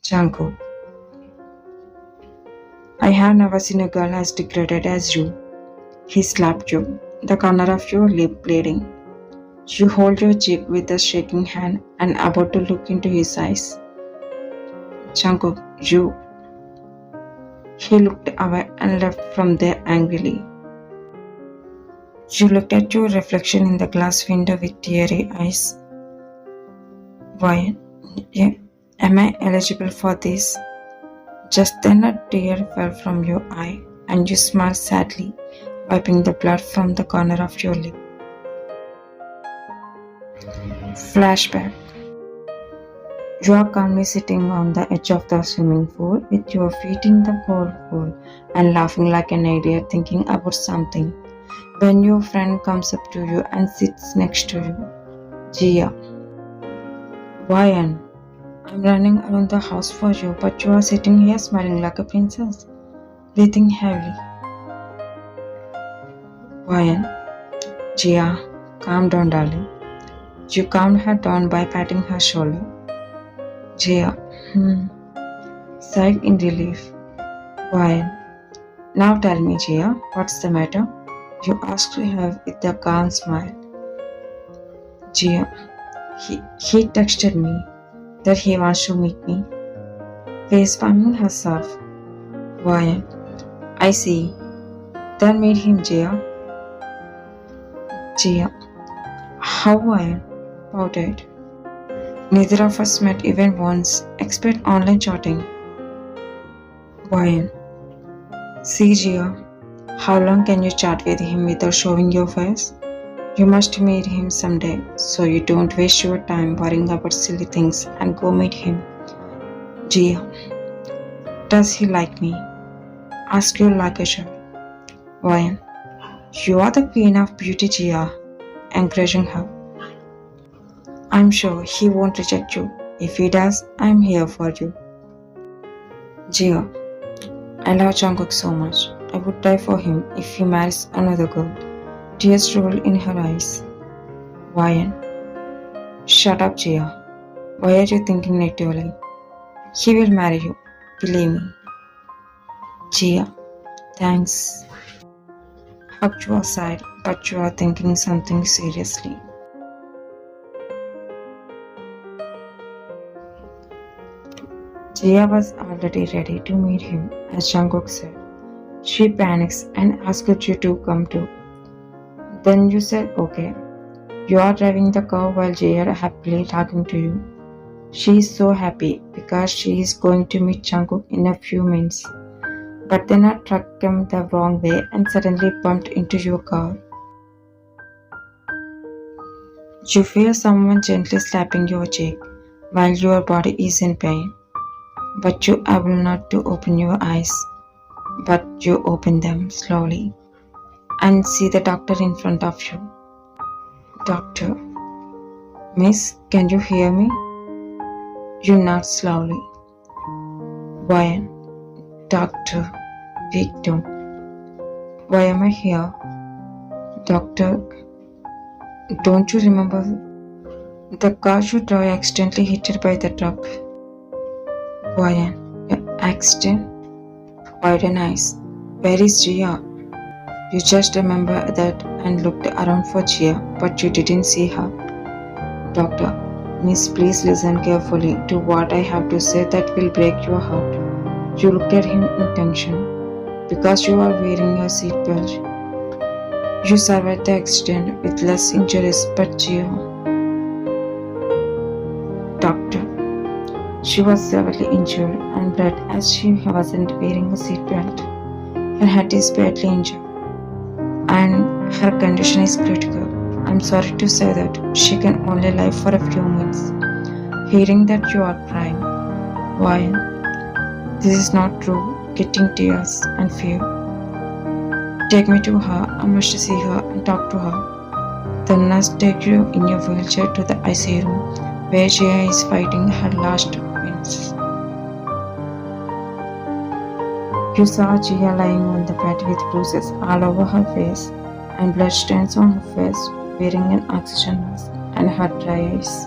Jungkook, I have never seen a girl as degraded as you. He slapped you, the corner of your lip bleeding. You hold your cheek with a shaking hand and about to look into his eyes. Jungkook, you. He looked away and left from there angrily. You looked at your reflection in the glass window with teary eyes. Why? Am I eligible for this? Just then a tear fell from your eye and you smiled sadly, wiping the blood from the corner of your lip. Flashback. You are calmly sitting on the edge of the swimming pool with your feet in the cold pool and laughing like an idiot thinking about something. When your friend comes up to you and sits next to you. Jia. Why? I'm running around the house for you, but you are sitting here smiling like a princess, breathing heavily. Why? Jia, calm down, darling. You calmed her down by patting her shoulder. Jia, sighed in relief. Why? Now tell me, Jia, what's the matter? You asked her with a calm smile. Jia, he texted me that he wants to meet me. Face palming herself. Why? I see. Then meet him, Jia. Jia, how I pouted. Neither of us met even once, except online chatting. Why? See, Jia, how long can you chat with him without showing your face? You must meet him someday, so you don't waste your time worrying about silly things and go meet him. Jia, does he like me? Ask you like a child. Why? You are the queen of beauty, Jia, encouraging her. I'm sure he won't reject you. If he does, I'm here for you. Jia, I love Jungkook so much. I would die for him if he marries another girl. Tears rolled in her eyes. Why? Shut up, Jia. Why are you thinking negatively? He will marry you. Believe me. Jia, thanks. Hugged you aside, but you are thinking something seriously. Jia was already ready to meet him, as Jungkook said. She panics and asked you to come too. Then you said okay. You are driving the car while Jia happily talking to you. She is so happy because she is going to meet Jungkook in a few minutes. But then a truck came the wrong way and suddenly bumped into your car. You feel someone gently slapping your cheek while your body is in pain. But you are able not to open your eyes. But you open them slowly and see the doctor in front of you. Doctor, Miss, can you hear me? You nod slowly. Why? Doctor, we don't. Why am I here? Doctor, don't you remember the car you drove accidentally hit by the truck? Why? Accident? Wide eyes. Where is Jia? You just remember that and looked around for Jia, but you didn't see her. Doctor, Miss, please listen carefully to what I have to say that will break your heart. You looked at him in tension. Because you are wearing your seatbelt. You survived the accident with less injuries, but Jia. Doctor, she was severely injured and bled as she wasn't wearing a seatbelt. Her head is badly injured and her condition is critical. I'm sorry to say that she can only live for a few minutes. Hearing that you are crying. Why? This is not true. Getting tears and fear. Take me to her. I must see her and talk to her. The nurse takes you in your wheelchair to the ICU room where Jia is fighting her last minutes. You saw Jia lying on the bed with bruises all over her face and blood stains on her face, wearing an oxygen mask and her dry eyes.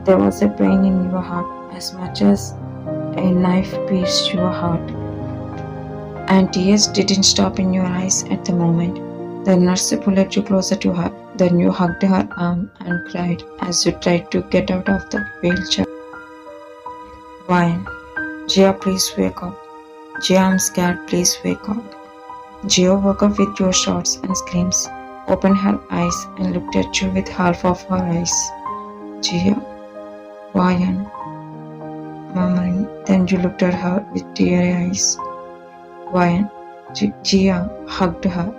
There was a pain in your heart as much as a knife pierced your heart. And tears didn't stop in your eyes at the moment. The nurse pulled you closer to her. Then you hugged her arm and cried as you tried to get out of the wheelchair. Wine. Jia, please wake up. Jia, I'm scared, please wake up. Jia woke up with your shouts and screams, opened her eyes and looked at you with half of her eyes. Jia, Wine, murmuring. Then you looked at her with teary eyes. Wine. Jia hugged her.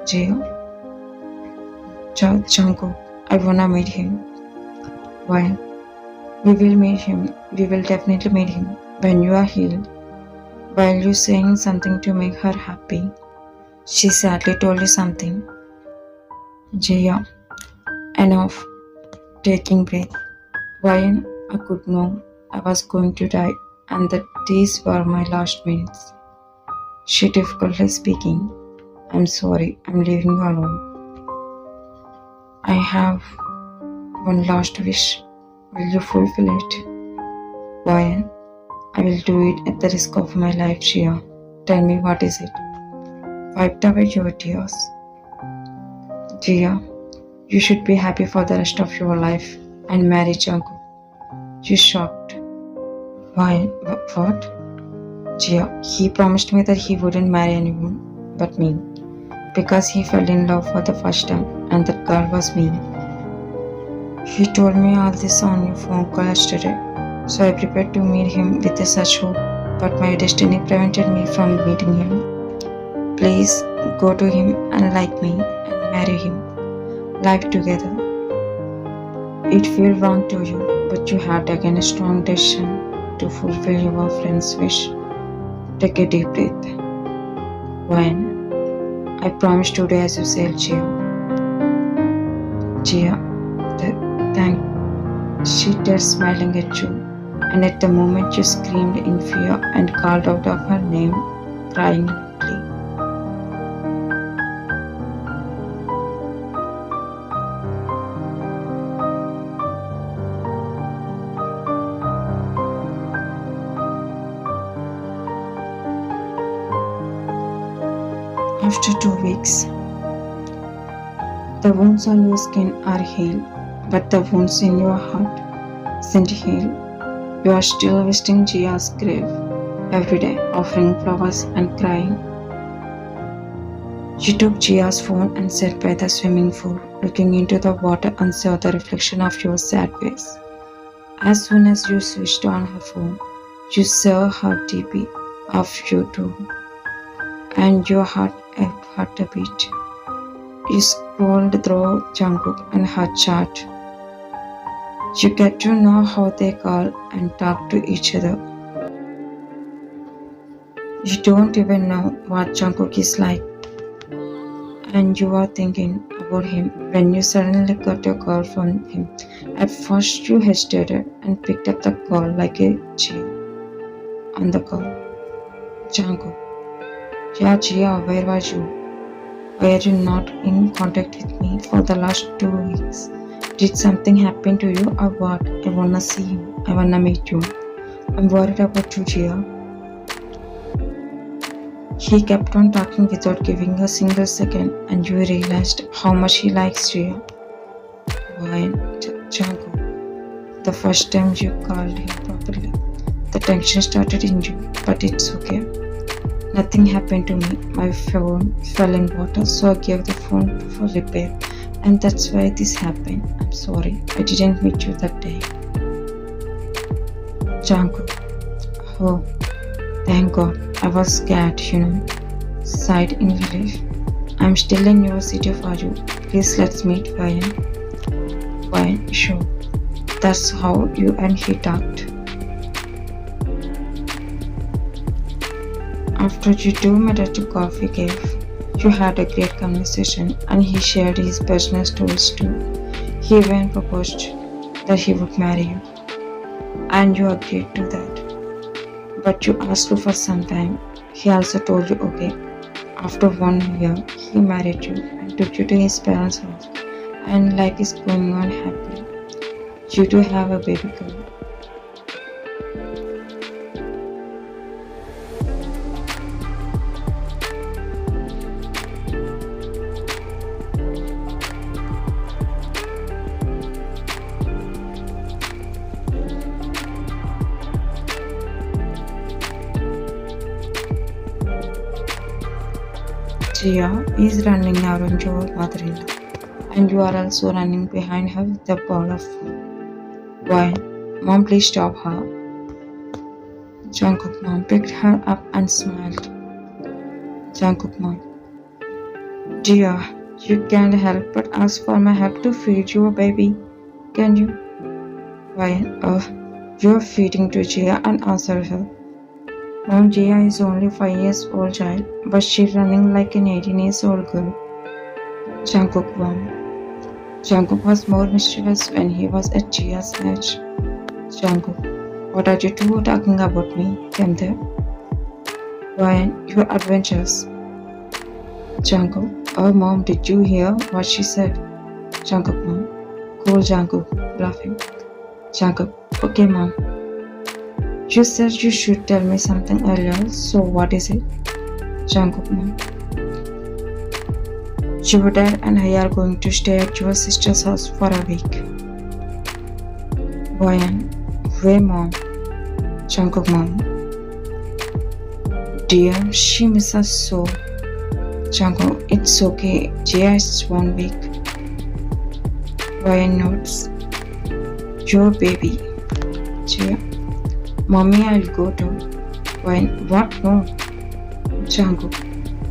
Jia. Jungkook, I wanna meet him. Wine. We will meet him. We will definitely meet him when you are healed. While you saying something to make her happy, she sadly told you something. Jia. Enough. Taking breath. Wine. I could know I was going to die and that these were my last minutes. She difficultly speaking. I'm sorry, I'm leaving you alone. I have one last wish. Will you fulfill it? Why? I will do it at the risk of my life, Jia. Tell me, what is it? Wiped away your tears. Jia, you should be happy for the rest of your life and marry Jungkook. You shocked. Why? What? Jia, he promised me that he wouldn't marry anyone but me because he fell in love for the first time and that girl was me. He told me all this on your phone call yesterday, so I prepared to meet him with such hope, but my destiny prevented me from meeting him. Please go to him and like me and marry him. Live together. It feels wrong to you, but you have taken a strong decision to fulfill your friend's wish. Take a deep breath. One. I promise to do as you said, Jia. Jia, thank. She started smiling at you, and at the moment you screamed in fear and called out of her name, crying loudly. After 2 weeks, the wounds on your skin are healed, but the wounds in your heart isn't healed. You are still visiting Jia's grave every day, offering flowers and crying. You took Jia's phone and sat by the swimming pool, looking into the water and saw the reflection of your sad face. As soon as you switched on her phone, you saw her DP of you too, and your heart ached a beat. You scrolled through Jungkook and her chat. You get to know how they call and talk to each other. You don't even know what Jungkook is like, and you are thinking about him when you suddenly got a call from him. At first you hesitated and picked up the call like a cheer. On the call, Jungkook. Yeah, Jia, where were you? Why are you not in contact with me for the last 2 weeks? Did something happen to you or what? I wanna see you. I wanna meet you. I'm worried about you, Jia. He kept on talking without giving a single second, and you realized how much he likes Jia. Why, Jungkook? The first time you called him properly, the tension started in you, but it's okay. Nothing happened to me. My phone fell in water, so I gave the phone for repair, and that's why this happened. I'm sorry, I didn't meet you that day. Jungkook. Oh, thank God. I was scared, sighed in relief. I'm still in your city for you. Please let's meet, Ryan. Fine, sure. That's how you and he talked. After you two met at a coffee cave, you had a great conversation and he shared his personal stories too. He even proposed that he would marry you, and you agreed to that. But you asked for some time. He also told you okay. After 1 year, he married you and took you to his parents' house, and life is going on happily. You two have a baby girl. Jia is running around your mother-in-law, and you are also running behind her with a bowl of food. Why? Mom, please stop her. Jungkook mom picked her up and smiled. Jungkook mom, Jia, you can't help but ask for my help to feed your baby, can you? Why? You're feeding to Jia and answer her. Mom, Jia is only 5 years old child, but she's running like an 18 years old girl. Jungkook mom. Jungkook was more mischievous when he was at Jia's age. Jungkook, what are you two talking about me, 𝘑𝘜𝗽𝗃𝗧? Why, your adventures. Jungkook, oh mom, did you hear what she said? Jungkook mom, cool Jungkook, laughing. Jungkook, okay mom. You said you should tell me something earlier, so what is it? Jungkook mom, your dad and I are going to stay at your sister's house for a week. Why? Where mom? Jungkook mom, dear, she misses us so. Jungkook, it's okay, Jia is 1 week. Why notes? Your baby. Jia, mommy, I'll go too. Why? What? No. Jungkook,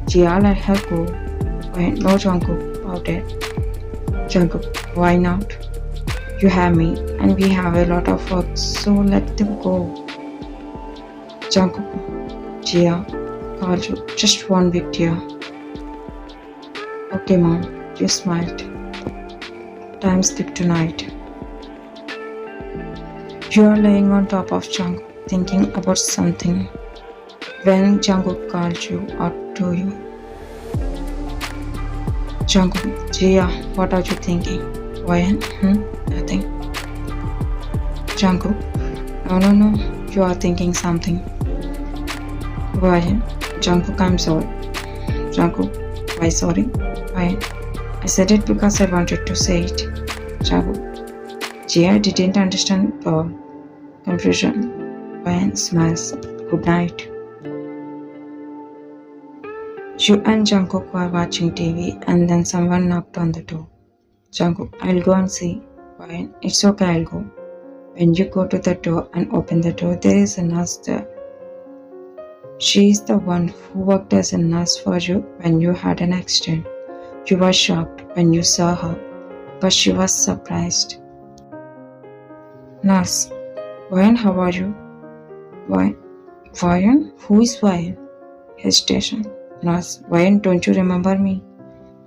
Jia, let her go. Why? No, Jungkook, about it. Jungkook, why not? You have me, and we have a lot of work, so let them go. Jungkook, Jia, called you, just 1 week, dear. Okay, mom, you smiled. Time skip tonight. You are laying on top of Jungkook, thinking about something, when Jungkook called you out to you. Jungkook, Jia, what are you thinking? Why? Nothing. Jungkook, no, you are thinking something. Why? Jungkook, I'm sorry. Jungkook, why sorry? Why? I said it because I wanted to say it. Jungkook, Jia didn't understand confusion. Why? Smiles. Good night. You and Jungkook were watching TV and then someone knocked on the door. Jungkook, I'll go and see. Why? It's okay, I'll go. When you go to the door and open the door, there is a nurse there. She is the one who worked as a nurse for you when you had an accident. You were shocked when you saw her, but she was surprised. Nurse, Vayan, how are you? Why? Vayan? Who is Vayan? Hesitation. Nurse, Vayan, don't you remember me?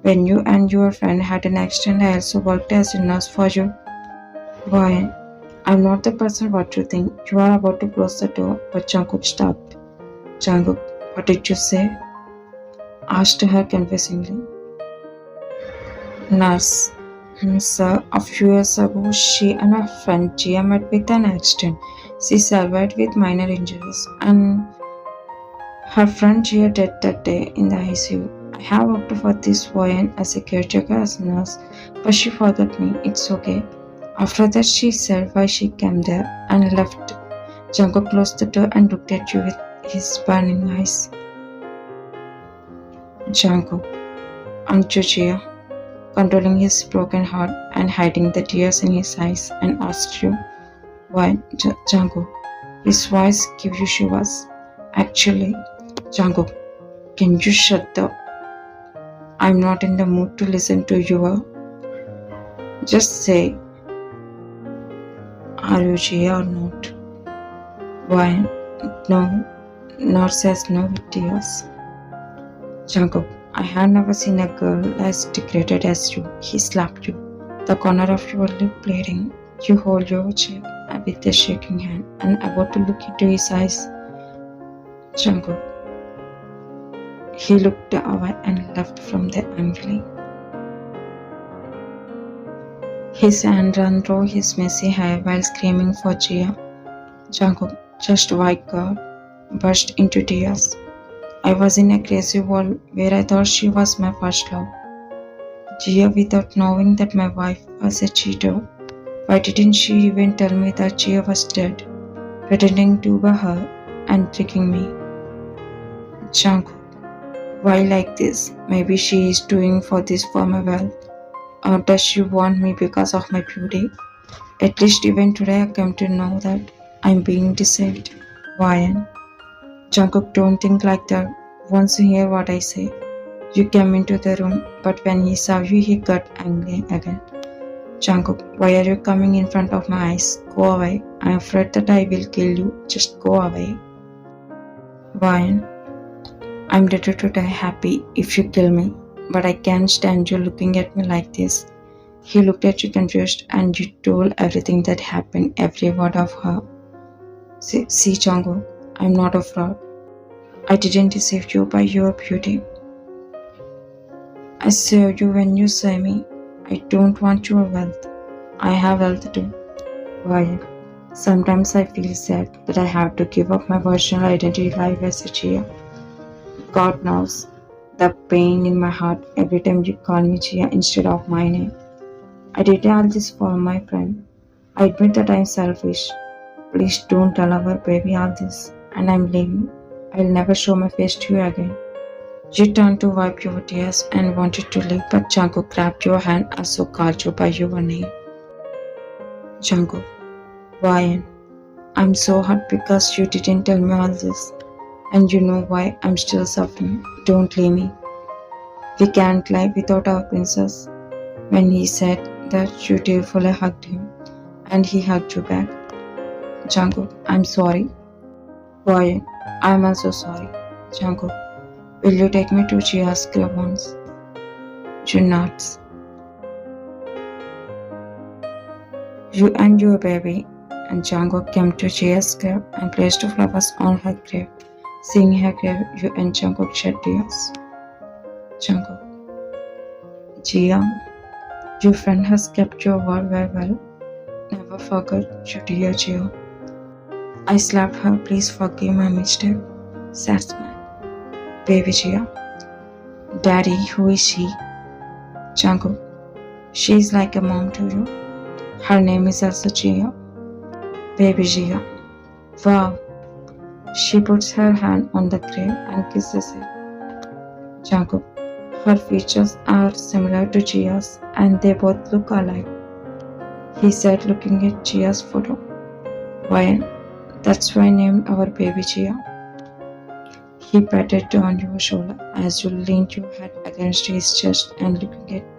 When you and your friend had an accident, I also worked as a nurse for you. Vayan, I'm not the person what you think. You are about to close the door, but Jungkook stopped. Jungkook, what did you say? Asked her confusingly. Nurse, sir, a few years ago, she and her friend Jia met with an accident. She survived with minor injuries, and her friend Jia died that day in the ICU. I have worked for this Vayan as a caretaker as a nurse, but she forgot me. It's okay. After that, she said why she came there and left. Jungkook closed the door and looked at you with his burning eyes. Jungkook, aren't you Jia? Controlling his broken heart and hiding the tears in his eyes, and asked you, why? Jungkook, his voice gives you shivers. Actually, Jungkook, can you shut the... I'm not in the mood to listen to you. Just say, are you Jia or not? Why? No. Nurse says no with tears. Jungkook, I have never seen a girl as degraded as you. He slapped you. The corner of your lip bleeding. You hold your chin with a shaking hand and about to look into his eyes. Jungkook. He looked away and left from there angrily. His hand ran through his messy hair while screaming for Jia. Jungkook, just white girl, burst into tears. I was in a crazy world where I thought she was my first love. Jia, without knowing that my wife was a cheater, why didn't she even tell me that Jia was dead, pretending to be her and tricking me? Jungkook, Why like this? Maybe she is doing for this for my wealth. Or does she want me because of my beauty? At least even today I came to know that I'm being deceived. Why? Jungkook, don't think like that. Once you hear what I say. You came into the room, but when he saw you, he got angry again. Jungkook, why are you coming in front of my eyes? Go away. I'm afraid that I will kill you. Just go away. Why? I'm ready to die happy if you kill me, but I can't stand you looking at me like this. He looked at you confused and you told everything that happened, every word of her. See Jungkook, I'm not a fraud. I didn't deceive you by your beauty. I saw you when you saw me. I don't want your wealth. I have wealth too. Why? Sometimes I feel sad that I have to give up my personal identity life as a Jia. God knows the pain in my heart every time you call me Jia instead of my name. I did all this for my friend. I admit that I'm selfish. Please don't tell our baby all this. And I'm leaving. I'll never show my face to you again. You turned to wipe your tears and wanted to leave, but Jungkook grabbed your hand and so called you by your name. Jungkook, why? I'm so hurt because you didn't tell me all this. And you know why I'm still suffering. Don't leave me. We can't live without our princess. When he said that, you tearfully hugged him, and he hugged you back. Jungkook, I'm sorry. Why? I'm also sorry. Jungkook, will you take me to Jia's grave once? You nods. You and your baby and Jungkook came to Jia's grave and placed flowers on her grave. Seeing her grave, you and Jungkook shed tears. Jungkook, Jia, your friend has kept your word very well. Never forget you, dear Jia. I slapped her. Please forgive my mistake. Sad smile. Baby Jia. Daddy, who is she? Jungkook. She is like a mom to you. Her name is also Jia. Baby Jia. Wow. She puts her hand on the grave and kisses it. Jungkook. Her features are similar to Jia's and they both look alike. He said, looking at Jia's photo. Why? That's why I named our baby Jia. He patted on your shoulder as you leaned your head against his chest and looking at